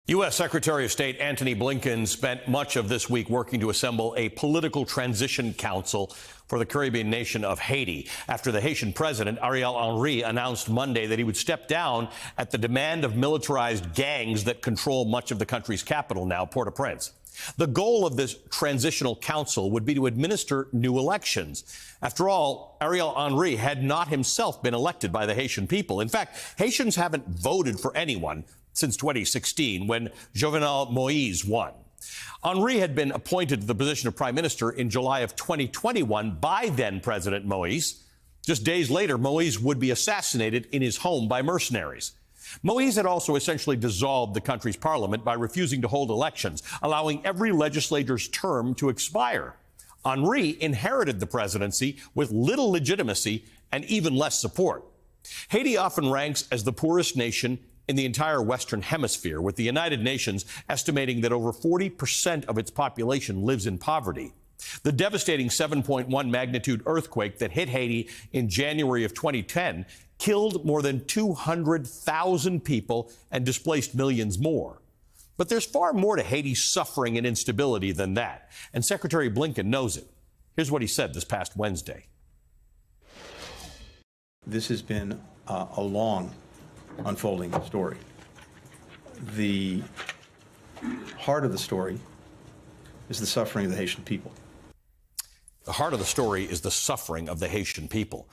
U.S. Secretary of State Antony Blinken spent much of this week working to assemble a political transition council for the Caribbean nation of Haiti after the Haitian president, Ariel Henry, announced Monday that he would step down at the demand of militarized gangs that control much of the country's capital now, Port-au-Prince. The goal of this transitional council would be to administer new elections. After all, Ariel Henry had not himself been elected by the Haitian people. In fact, Haitians haven't voted for anyone since 2016, when Jovenel Moïse won. Henry had been appointed to the position of prime minister in July of 2021 by then-President Moïse. Just days later, Moïse would be assassinated in his home by mercenaries. Moïse had also essentially dissolved the country's parliament by refusing to hold elections, allowing every legislator's term to expire. Henry inherited the presidency with little legitimacy and even less support. Haiti often ranks as the poorest nation in the entire Western Hemisphere, with the United Nations estimating that over 40% of its population lives in poverty. The devastating 7.1 magnitude earthquake that hit Haiti in January of 2010 killed more than 200,000 people and displaced millions more. But there's far more to Haiti's suffering and instability than that, and Secretary Blinken knows it. Here's what he said this past Wednesday. This has been a long unfolding story. The heart of the story is the suffering of the Haitian people. The heart of the story is the suffering of the Haitian people.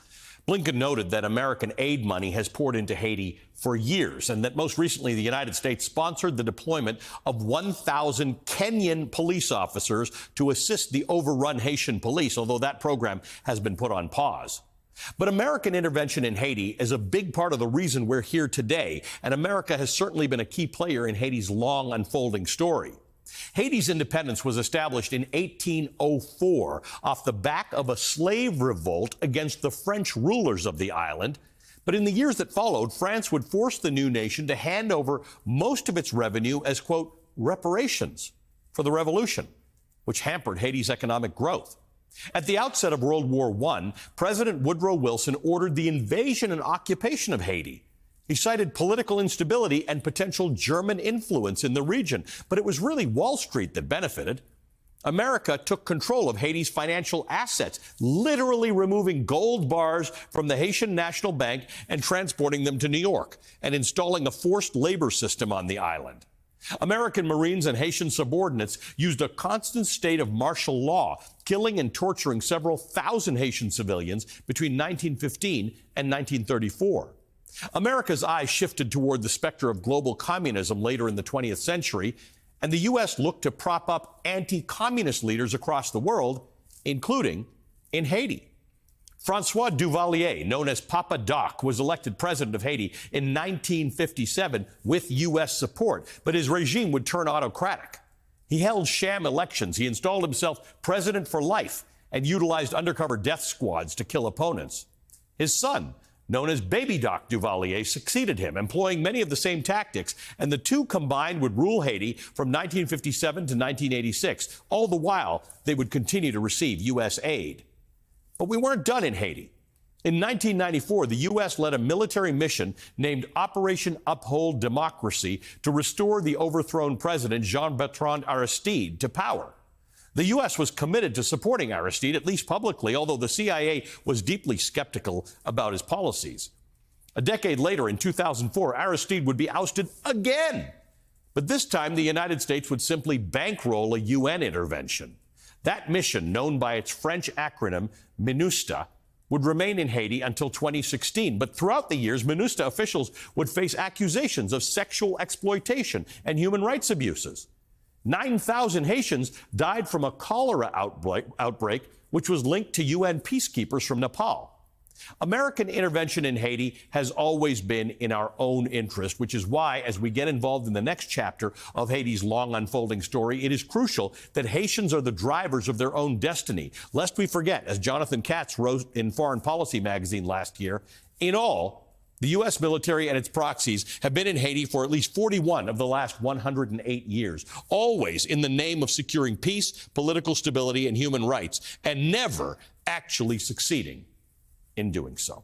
Blinken noted that American aid money has poured into Haiti for years, and that most recently the United States sponsored the deployment of 1,000 Kenyan police officers to assist the overrun Haitian police, although that program has been put on pause. But American intervention in Haiti is a big part of the reason we're here today, and America has certainly been a key player in Haiti's long unfolding story. Haiti's independence was established in 1804 off the back of a slave revolt against the French rulers of the island. But in the years that followed, France would force the new nation to hand over most of its revenue as, quote, reparations for the revolution, which hampered Haiti's economic growth. At the outset of World War I, President Woodrow Wilson ordered the invasion and occupation of Haiti. He cited political instability and potential German influence in the region, but it was really Wall Street that benefited. America took control of Haiti's financial assets, literally removing gold bars from the Haitian National Bank and transporting them to New York, and installing a forced labor system on the island. American Marines and Haitian subordinates used a constant state of martial law, killing and torturing several thousand Haitian civilians between 1915 and 1934. America's eyes shifted toward the specter of global communism later in the 20th century, and the U.S. looked to prop up anti-communist leaders across the world, including in Haiti. Francois Duvalier, known as Papa Doc, was elected president of Haiti in 1957 with U.S. support, but his regime would turn autocratic. He held sham elections. He installed himself president for life and utilized undercover death squads to kill opponents. His son, known as Baby Doc Duvalier, succeeded him, employing many of the same tactics, and the two combined would rule Haiti from 1957 to 1986. All the while, they would continue to receive U.S. aid. But we weren't done in Haiti. In 1994, the U.S. led a military mission named Operation Uphold Democracy to restore the overthrown president, Jean-Bertrand Aristide, to power. The U.S. was committed to supporting Aristide, at least publicly, although the CIA was deeply skeptical about his policies. A decade later, in 2004, Aristide would be ousted again. But this time, the United States would simply bankroll a UN intervention. That mission, known by its French acronym MINUSTAH, would remain in Haiti until 2016. But throughout the years, MINUSTAH officials would face accusations of sexual exploitation and human rights abuses. 9,000 Haitians died from a cholera outbreak, which was linked to UN peacekeepers from Nepal. American intervention in Haiti has always been in our own interest, which is why, as we get involved in the next chapter of Haiti's long unfolding story, it is crucial that Haitians are the drivers of their own destiny. Lest we forget, as Jonathan Katz wrote in Foreign Policy magazine last year, in all, the U.S. military and its proxies have been in Haiti for at least 41 of the last 108 years, always in the name of securing peace, political stability, and human rights, and never actually succeeding in doing so.